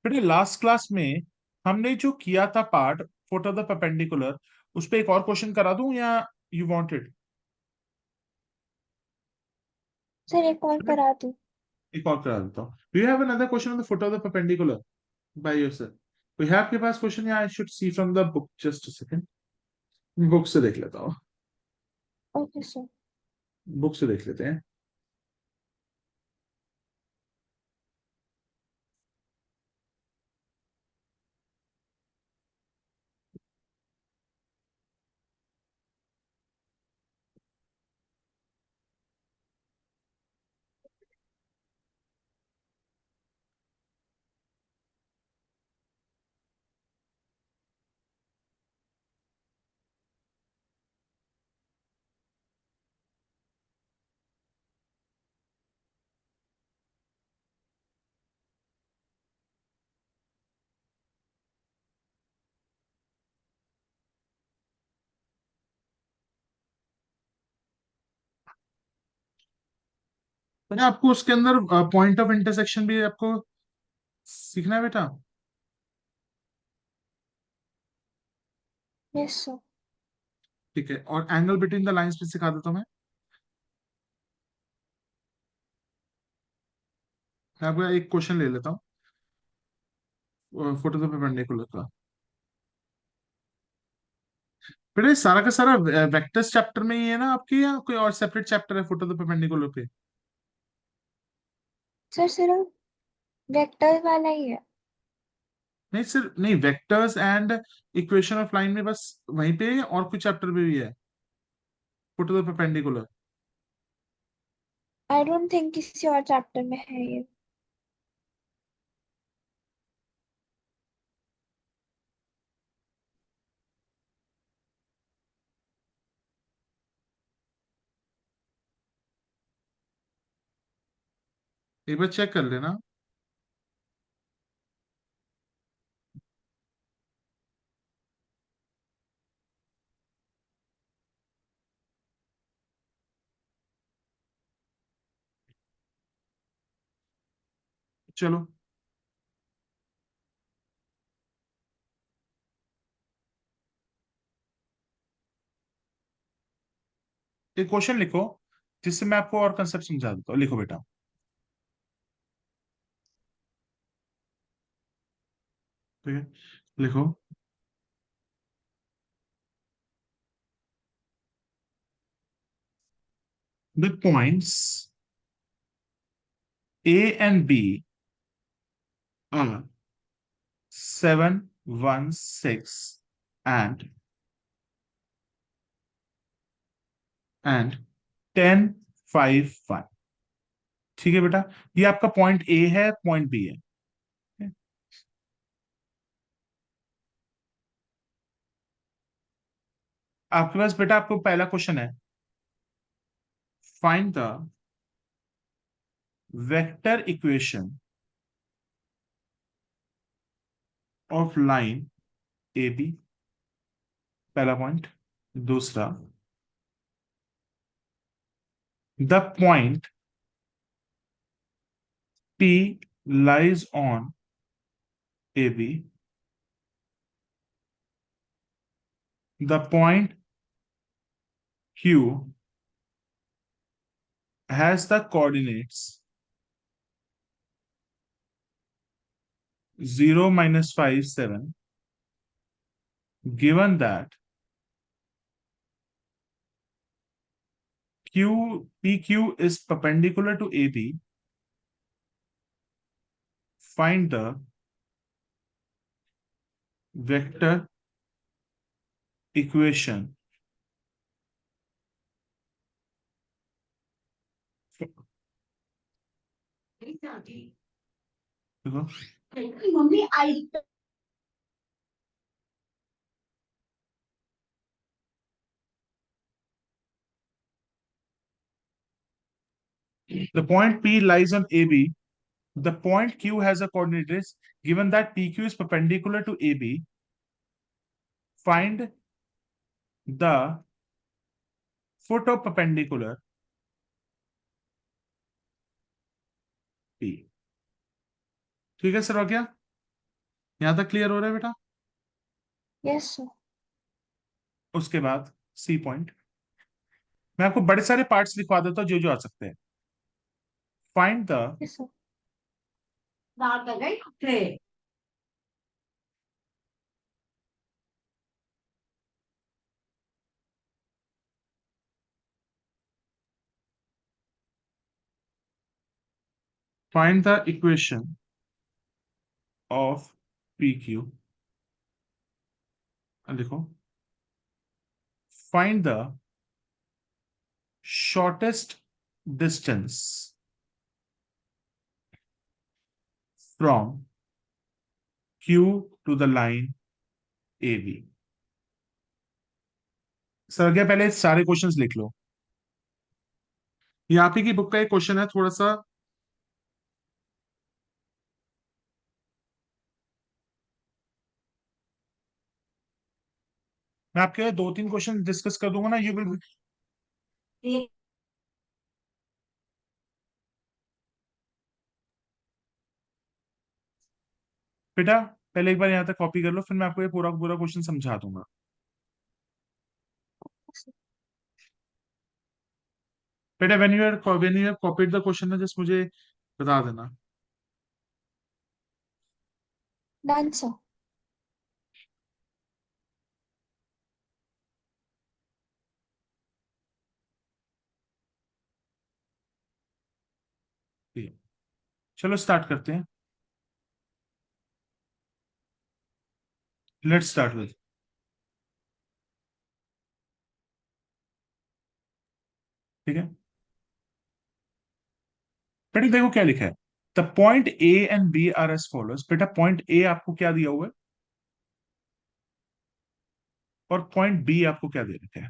बेटे last class में हमने जो किया था part foot of the perpendicular, उस पे एक और क्वेश्चन करा दूं या यू वांटेड? सर एक और करा दूं? एक और करा देता हूँ। Do you have another question on the foot of the perpendicular by yourself? कोई है आपके पास क्वेश्चन, या I should see from the book? Just a second, book से देख लेता हूँ। Okay sir. बुक से देख लेते हैं। मैंने आपको उसके अंदर पॉइंट ऑफ इंटरसेक्शन भी आपको सीखना है बेटा। Yes sir. ठीक है, और एंगल बिटवीन द लाइंस भी सिखा देता हूँ मैं आपको एक क्वेश्चन ले लेता हूँ फोटो द परपेंडिकुलर का। बेटा ये सारा का सारा वेक्टर्स चैप्टर में ही है ना आपके, या कोई और सेपरेट चैप्टर है फोटो द परपेंडिकुलर पे? सर सिर्फ वेक्टर वाला ही है। नहीं सिर्फ नहीं, vectors and equation of line में बस वहीं पे है, या और कुछ चैप्टर में भी है photo the perpendicular? I don't think किसी और चैप्टर में है ये। एक बार चेक कर लेना। चलो एक क्वेश्चन लिखो, जिससे मैं आपको और कंसेप्ट समझा देता हूँ। लिखो बेटा। ठीक है, लिखो। The points A and B are 7, 1, 6 and 10, 5, 1। ठीक है बेटा, ये आपका पॉइंट ए है, पॉइंट बी है। आपके पास बेटा, आपको पहला क्वेश्चन है, find the vector equation of line A B. पहला पॉइंट। दूसरा, the point P lies on AB. The point Q has the coordinates 0, -5, 7. Given that PQ is perpendicular to AB, find the vector equation. देखो, mummy I. the point P lies on AB. The point Q has a coordinates. Given that PQ is perpendicular to AB, find the foot of perpendicular P। ठीक है sir, हो गया? यहां तक clear हो रहा है बेटा? Yes sir. उसके बाद सी पॉइंट, मैं आपको बड़े सारे पार्ट्स लिखवा देता हूँ जो जो आ सकते हैं। Find the yes sir. Find the equation of P Q, लिखो। Find the shortest distance from Q to the line A B. Sir क्या, पहले सारे क्वेश्चंस लिख लो। ये आप ही की बुक का एक क्वेश्चन है, थोड़ा सा मैं आपके 2-3 क्वेश्चन डिस्कस कर दूंगा ना, यू विल। बेटा पहले एक बार यहाँ तक कॉपी कर लो, फिर मैं आपको ये पूरा पूरा क्वेश्चन समझा दूंगा। बेटा when you have copied the question ना, जस्ट मुझे बता देना। Done sir. ठीक है, चलो स्टार्ट करते हैं। लेट्स स्टार्ट विद, ठीक है बेटा, देखो क्या लिखा है। The point A and B are as follows. बेटा पॉइंट ए आपको क्या दिया हुआ है और पॉइंट बी आपको क्या दे रखा है?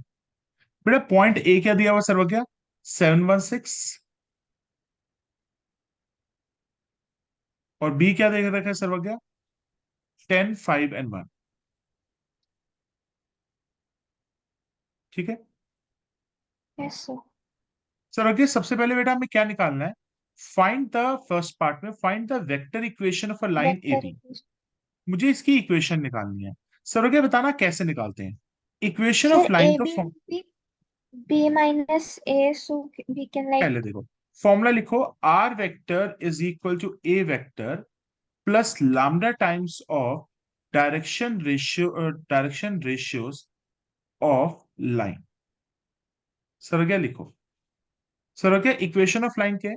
बेटा पॉइंट ए क्या दिया हुआ सर्वज्ञ? 716। और बी क्या दे रखा है सर्वज्ञ? 10, 5 एंड 1। ठीक है यस सर। सर्वज्ञ, सबसे पहले बेटा हमें क्या निकालना है? फाइंड द फर्स्ट पार्ट में, find the vector equation of a line A vector B. Equation. मुझे इसकी इक्वेशन निकालनी है। सर्वज्ञ बताना कैसे निकालते हैं equation sir of a line का? B B minus A, so we can पहले लाइक। देखो, फॉर्मूला लिखो। R vector is equal to A vector plus lambda times of direction ratios of line. Sir क्या लिखो? सर क्या equation of line क्या है?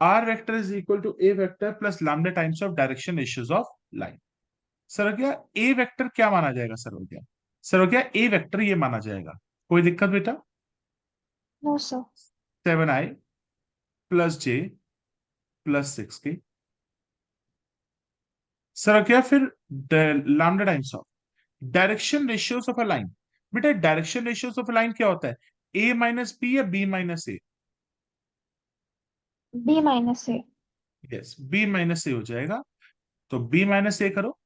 R vector is equal to A vector plus lambda times of direction ratios of line. Sir क्या A vector क्या माना जाएगा? Sir क्या ए वेक्टर ये माना जाएगा। कोई दिक्कत बेटा? No sir. 7i plus J plus 6k। Sir क्या फिर lambda times of direction ratios of a line. बेटा direction ratios of a line क्या होता है? ए माइनस बी या B minus A? B minus A. Yes, B minus A हो जाएगा। तो बी माइनस ए करो।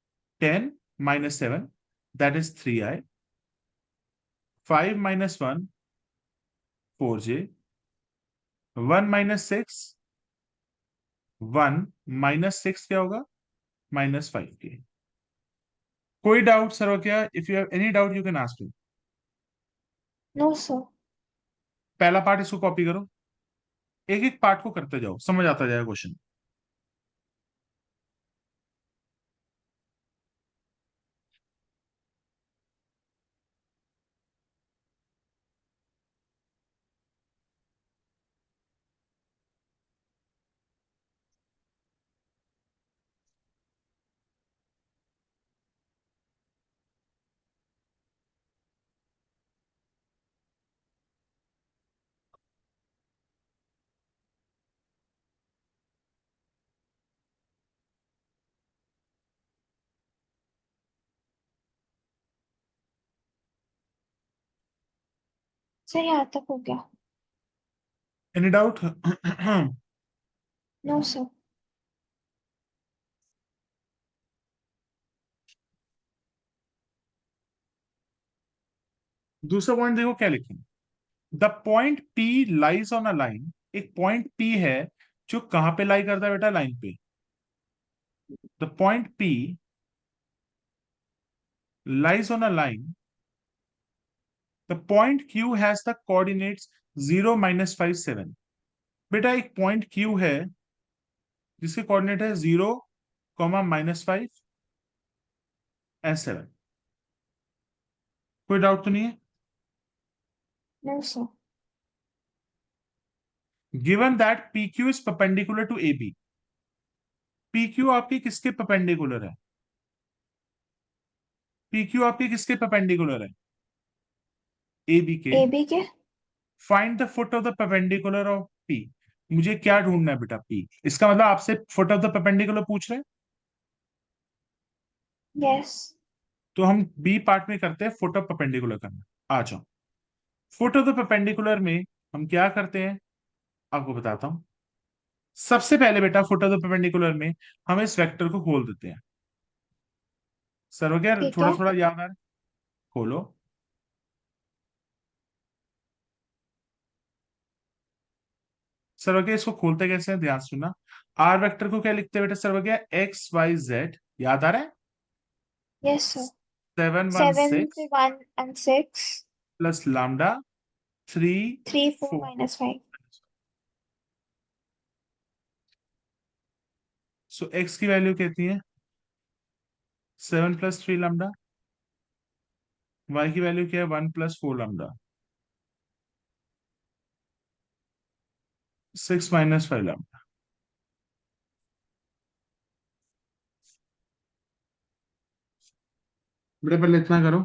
10 - 7, दैट इज 3i। 5 - 1, 4j। 1 - 6, 1 - 6 क्या होगा? -5k। कोई डाउट सर क्या? If you have any doubt you can ask me. No sir. पहला पार्ट इसको कॉपी करो, एक एक पार्ट को करते जाओ, समझ आता जाएगा क्वेश्चन। सर यहाँ तक हो गया। Any doubt? No sir. दूसरा पॉइंट देखो क्या लिखे। The point P lies on a line. एक पॉइंट पी है जो कहां पे लाई करता है बेटा? लाइन पे। The point P lies on a line. The point Q has the coordinates 0, -5, 7. बेटा एक पॉइंट Q है जिसके कोऑर्डिनेट है 0, -5 एंड 7. कोई डाउट तो नहीं है? No, sir. Given that PQ is perpendicular to AB. PQ आपके किसके परपेंडिकुलर है? PQ आपके किसके परपेंडिकुलर है? AB के. AB के. Find the foot of the perpendicular of P. मुझे क्या ढूंढना है बेटा? P. इसका मतलब आपसे फुट ऑफ द परपेंडिकुलर पूछ रहे हैं. Yes. तो हम बी पार्ट में करते हैं फुट ऑफ परपेंडिकुलर करना. आ जाओ. फुट ऑफ द परपेंडिकुलर में हम क्या करते हैं आपको बताता हूं. सबसे पहले बेटा फुट ऑफ द परपेंडिकुलर में हम इस वेक्टर को खोल देते हैं. सर वगैरह ठीक थोड़ा है. थोड़ा याद आ रहा है. खोलो. सर वगैरह इसको खोलते कैसे हैं ध्यान से सुनना. आर वेक्टर को क्या लिखते हैं बेटा? सर वगैरह XYZ. याद आ रहा है? Yes, sir. 7 7 1 6 to 1 and 6. Plus lambda 3 3 4 4. minus 5. So x की वैल्यू कहती है 7 + 3 लैम्डा. वाई की वैल्यू क्या है? 1 + 4 लैम्डा. 6 - 5 लैम्डा. बेटा पहले इतना करो.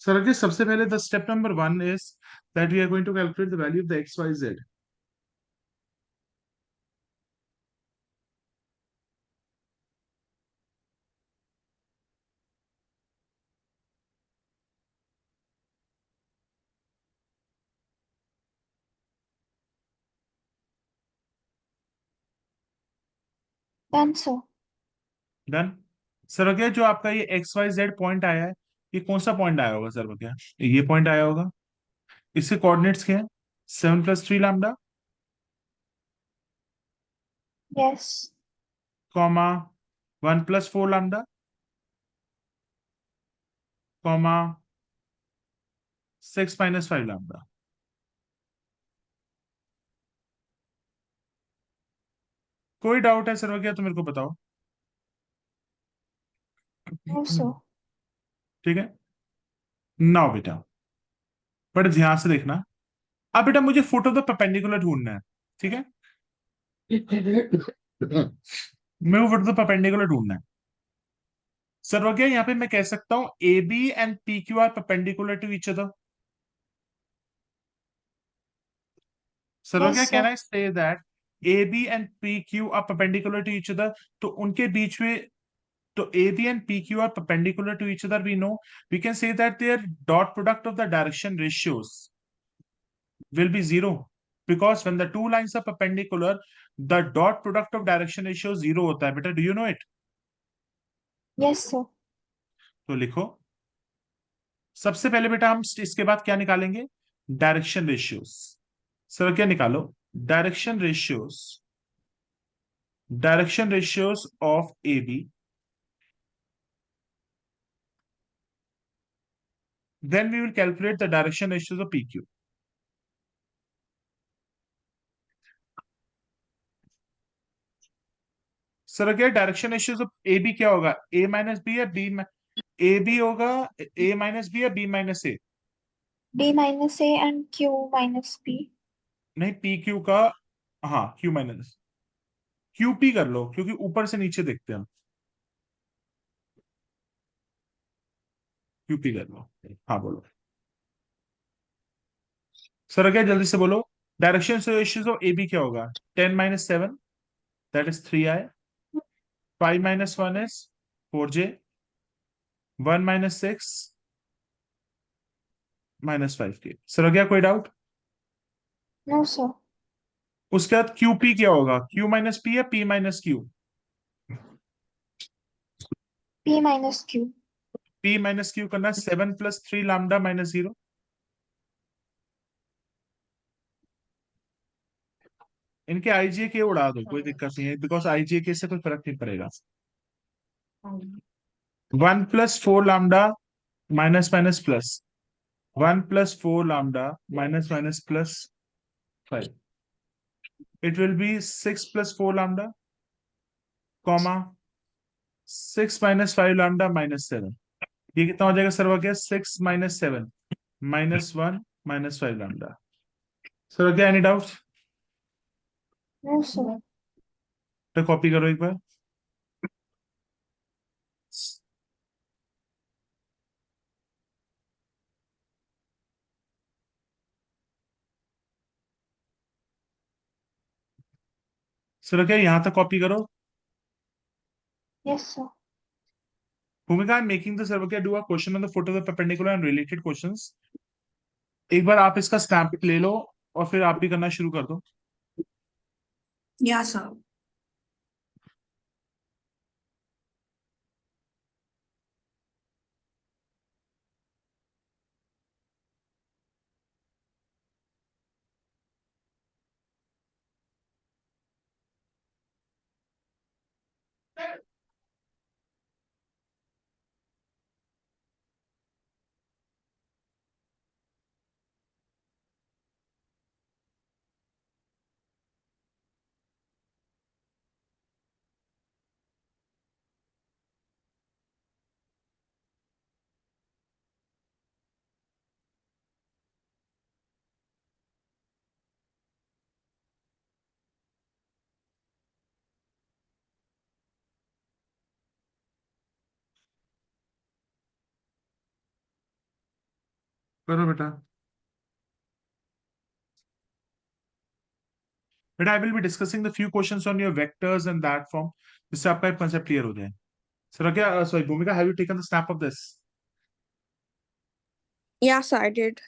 सर अगर सबसे पहले the step number 1 is that we are going to calculate the value of the XYZ. Done, sir. Done. Sir क्या जो आपका ये XYZ पॉइंट आया है, ये कौन सा पॉइंट आया होगा सर? क्या ये पॉइंट आया होगा? इसके कोऑर्डिनेट्स क्या है? 7 + 3 lambda, Yes. Comma 1 + 4 lambda, comma 6 - 5 lambda. कोई डाउट है सर क्या तो मेरे को बताओ. No, sir. ठीक है. नाउ बेटा बड़े ध्यान से देखना. अब बेटा मुझे फुट ऑफ द परपेंडिकुलर ढूंढना है. ठीक है. मैं वो फुट ऑफ द परपेंडिकुलर ढूंढना है. सर वगैरह यहाँ पे मैं कह सकता हूं AB and PQ are perpendicular to each other. Sir Yes, वगैरह can sir. I say that AB and PQ are perpendicular to each other? तो उनके बीच में, तो AB and PQ are perpendicular to each other, we know. We can say that their dot product of the direction ratios will be 0, because when the two lines are perpendicular, the dot product of direction ratio 0 होता है बेटा. Do you know it? Yes, sir. तो लिखो. सबसे पहले बेटा हम इसके बाद क्या निकालेंगे? Direction ratios. सर क्या निकालो? Direction ratios. Direction ratios of AB. Then we will calculate the direction ratios of PQ. Sir क्या डायरेक्शन रेशियोज ऑफ AB क्या होगा? A - B या B? ए बी होगा. A - B या B - A? B minus A and Q minus B. नहीं, PQ का. हाँ, QP कर लो क्योंकि ऊपर से नीचे देखते हैं हम. QP कर लो. हाँ बोलो. सर क्या जल्दी से बोलो. डायरेक्शन रेशियोज ऑफ AB क्या होगा? 10 - 7, that is 3I. 5 - 1 is 4J. 1 - 6 -5K. Sir क्या कोई डाउट? No, sir. उसके बाद QP क्या होगा? Q - P या P - Q? P minus Q. P - Q करना 7 + 3 लैम्डा -0. इनके आईजीए के उड़ा दो, कोई दिक्कत नहीं है, बिकॉज आईजीए के से कोई फर्क नहीं पड़ेगा। 1 + 4 lambda minus minus plus, 1 + 4 lambda minus minus plus 5, it will be 6 + 4 lambda, comma 6 - 5 lambda -7। ये कितना हो जाएगा सर? हो गया 6 - 7 -1 -5 लैम्डा। सर क्या एनी डाउट? No sir. तो कॉपी करो एक बार। सर क्या यहां तक कॉपी करो। Yes sir. Bhumika, I am making the sir क्या do a question on the foot of the perpendicular and related questions. एक बार आप इसका स्नैप ले लो और फिर आप भी करना शुरू कर दो। या सर। करो बेटा। बेटा I will be discussing the few questions on your vectors and that form, जिससे आपका एक कंसेप्ट क्लियर हो जाए। सर क्या, सॉरी भूमिका, have you taken the snap of this? या सर, आई डिड।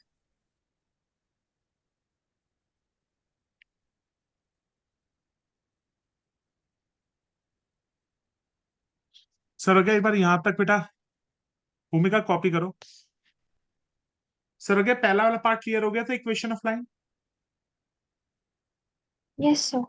सर क्या एक बार यहां तक बेटा भूमिका कॉपी करो। सर क्या पहला वाला पार्ट क्लियर हो गया था, equation of line? Yes sir.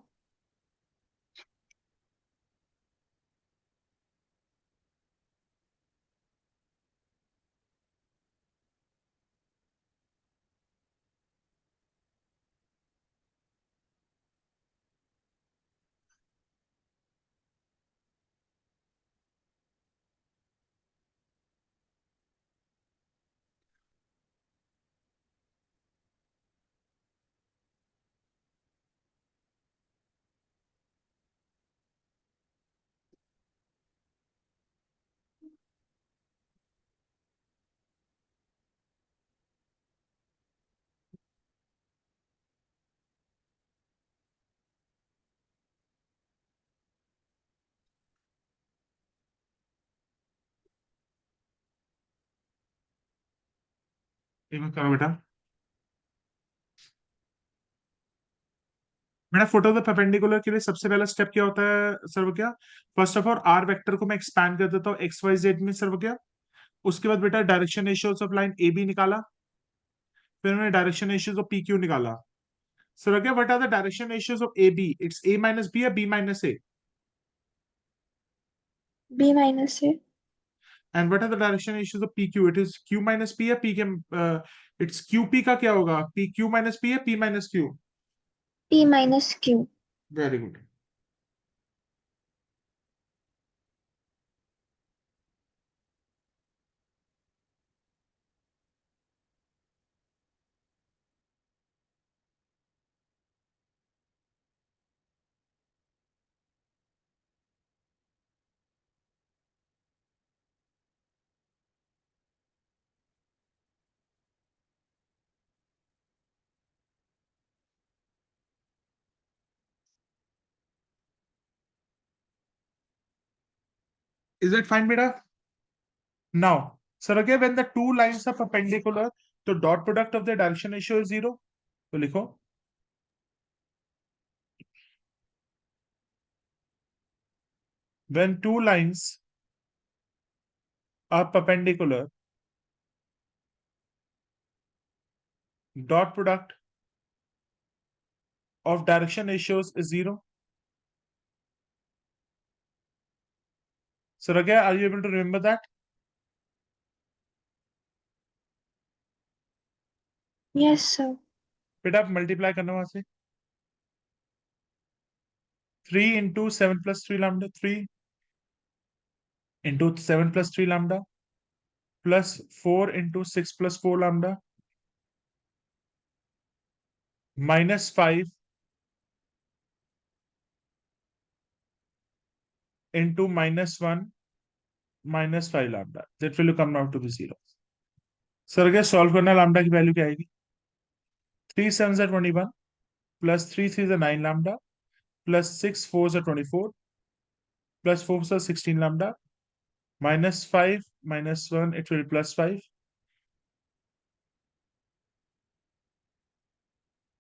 एक बार करो बेटा। बेटा फोटो द परपेंडिकुलर के लिए सबसे पहला स्टेप क्या होता है सर्व क्या? First of all R vector को मैं एक्सपैंड कर देता हूँ एक्स वाई जेड में सर्व क्या। उसके बाद बेटा direction ratios of line A B निकाला, फिर मैंने direction ratios of P Q निकाला। सर क्या what are the direction ratios of A B? It's A minus B या B minus A? B minus A. And what are the direction ratios of P Q? It is Q minus P या P के, it's Q P का क्या होगा? P Q minus P या P minus Q? P minus Q. Very good. Is it fine बेटा? Now sir क्या when the two lines are perpendicular, तो dot product of the direction ratio is zero. तो लिखो when two lines are perpendicular, dot product of direction ratios is 0. So again, are you able to remember that? Yes, sir. बेटा आप multiply करना वहां से 3 into 7 plus 3 lambda 3 into 7 plus 3 lambda plus 4 into 6 plus 4 lambda minus 5 into minus 1 minus 5 lambda. That will come out to be 0. Sir अगर solve करना lambda की value क्या आएगी 3 7 21 plus 3 3 9 lambda plus 6 4 24 plus 4 16 lambda minus 5 minus 1 it will be plus 5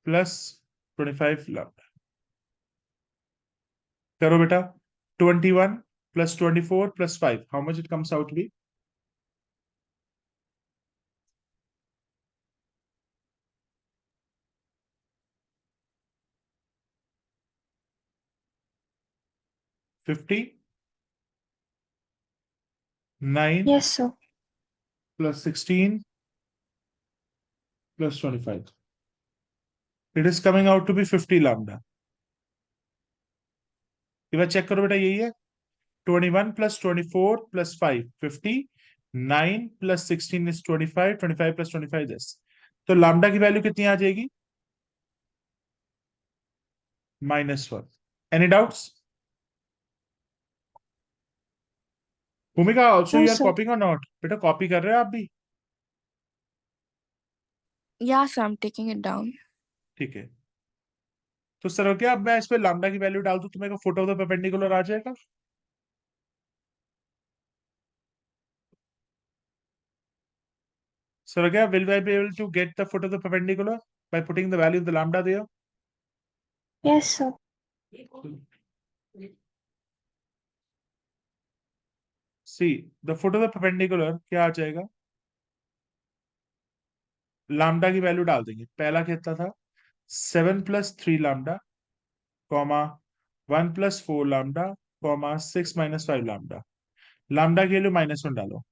plus 25 lambda. करो बेटा 21 plus 24 plus 5 how much it comes out to be 50 9 Yes, sir. plus 16 plus 25 it is coming out to be 50 lambda. एक बार check करो बेटा यही है 21 plus 24 plus 5 50 9 plus 16 is 25 25 plus 25 this तो lambda की value कितनी आ जाएगी -1 any doubts भूमिका also No, you are sir. copying or not बेटा कॉपी कर रहे हो आप भी Yeah, sir. I'm taking it down. ठीक है तो सर क्या अब मैं इस पे लैम्डा की वैल्यू डाल दूं तो मेरे को फुट ऑफ द परपेंडिकुलर आ जाएगा सर क्या will I be able to get the foot of the perpendicular by putting the value of the lambda there Yes, sir. see the foot of the perpendicular क्या आ जाएगा lambda की value डाल देंगे पहला कितना था 7 plus 3 lambda comma 1 plus 4 lambda comma 6 minus 5 lambda lambda की value -1 डालो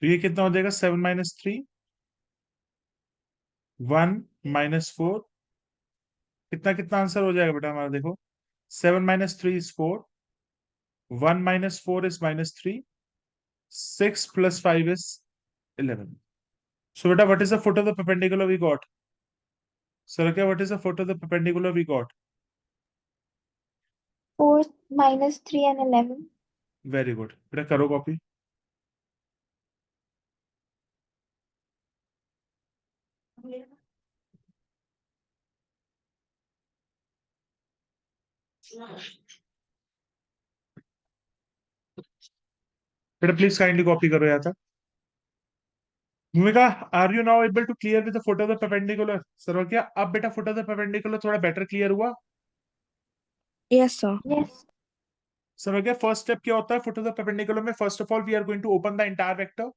तो ये कितना हो जाएगा 7 minus 3 1 minus 4 कितना कितना आंसर हो जाएगा बेटा हमारा देखो 7 minus 3 is 4 1 minus 4 is -3 6 plus 5 is 11 so beta what is the foot of the perpendicular we got sir okay what is the foot of the perpendicular we got 4 minus 3 and 11. very good beta karo copy beta please kindly copy karo yaar tha Bhumika are you now able to clear with the foot of the perpendicular sir क्या अब बेटा foot of the perpendicular थोड़ा better clear हुआ Yes, sir. Yes. Sir क्या first step क्या होता है foot of the perpendicular में first of all we are going to open the entire vector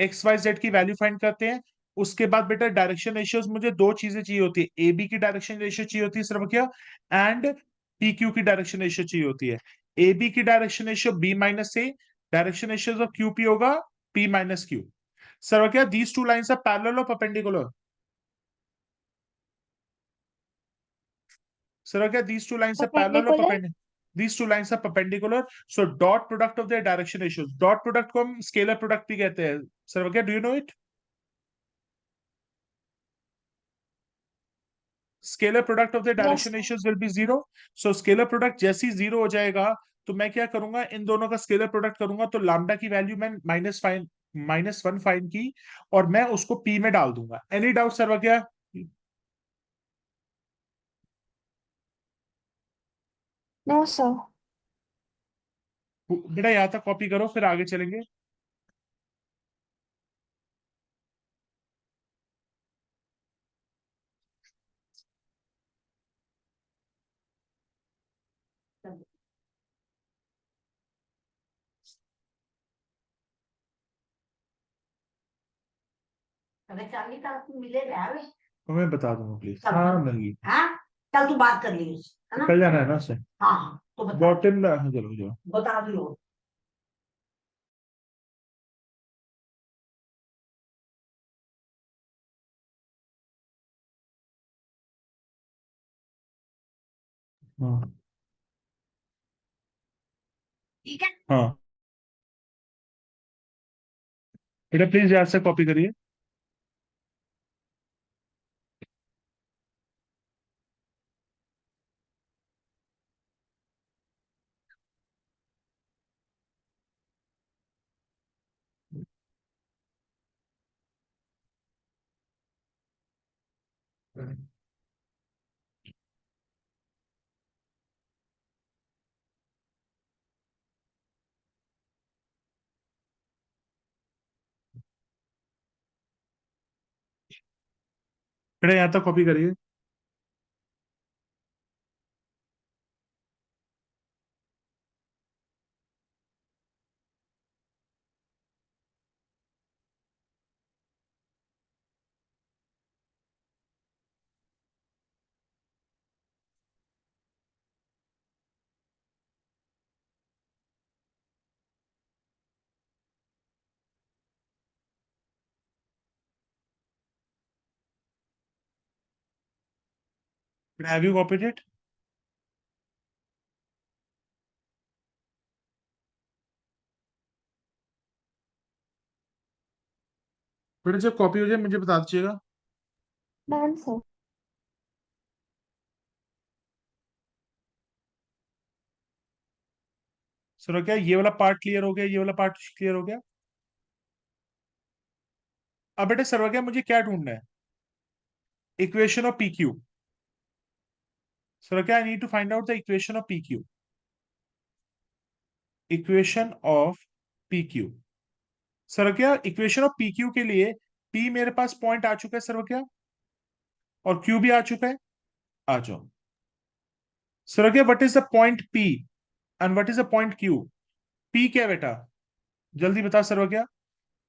X Y Z की वैल्यू फाइंड करते हैं उसके बाद बेटा डायरेक्शन रेशियोज मुझे दो चीजें चाहिए होती है ए बी की डायरेक्शन रेशियो चाहिए होती है सर क्या एंड पी क्यू की डायरेक्शन रेशियो चाहिए होती है ए बी की direction ratio B minus A direction ratio of Q P होगा पी माइनस क्यू सर क्या these two lines are parallel और परपेंडिकुलर सर क्या these two lines are parallel or Perpendicular. perpendicular these two lines are perpendicular so dot product of their direction ratios dot product को हम scalar product भी कहते हैं sir क्या do you know it scalar product of their Yes, direction sir. ratios will be 0 so scalar product जैसे ही 0 हो जाएगा तो मैं क्या करूंगा इन दोनों का स्केलर प्रोडक्ट करूंगा तो लैम्डा की वैल्यू मैं -1 फाइन की और मैं उसको पी में डाल दूंगा एनी डाउट सर क्या No, sir. बेटा यहाँ तक कॉपी करो फिर आगे चलेंगे अरे चल नहीं कल मिले रह वे तो मैं बता दूंगा प्लीज। चल हाँ नहीं, हाँ कल तू बात कर ली उससे है ना कल जाना है ना उससे। हाँ हाँ तो बता बहुत टाइम चलो जाओ। बता दियो हाँ ठीक है हाँ बेटा प्लीज याद से कॉपी करिए। बेटा यहाँ तक कॉपी करिए। बेटा हैव यू कॉपीड इट? बेटा जब कॉपी हो जाए मुझे बता दीजिएगा। Done sir. सर क्या ये वाला पार्ट क्लियर हो गया, ये वाला पार्ट क्लियर हो गया? अब बेटा सर क्या मुझे क्या ढूंढना है? Equation of P Q. Sir क्या I need to find out the equation of P Q. Equation of P Q. Sir क्या इक्वेशन ऑफ पी क्यू के लिए पी मेरे पास पॉइंट आ चुका है सर क्या, और क्यू भी आ चुका है। आ जाओ सर क्या, what is the point P and what is the point Q? P क्या बेटा, जल्दी बता सर क्या।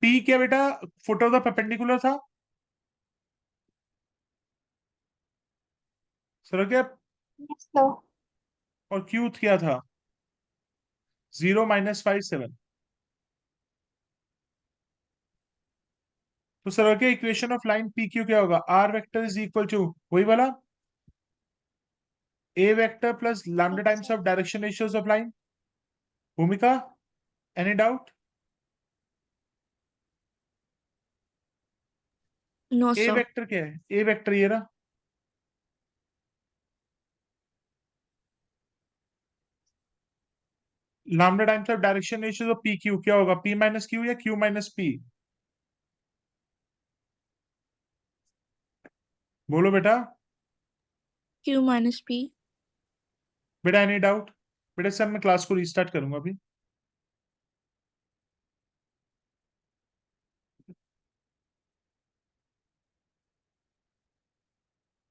पी क्या बेटा, फुट ऑफ द परपेंडिकुलर था। सर क्या, यस सर। और क्यू क्या था? 0 - 5 7। तो सर क्या equation of line P Q क्या होगा? R vector is equal to वही वाला A vector plus lambda yes times sir. Of direction ratios of line. भूमिका, एनी डाउट? No, ए sir. वेक्टर क्या है? ए वेक्टर ये रहा। Lambda times of direction ratios of P Q क्या होगा? P minus Q या क्यू माइनस पी? बोलो बेटा। Q minus P. बेटा एनी डाउट? बेटा सर मैं क्लास को रिस्टार्ट करूंगा अभी।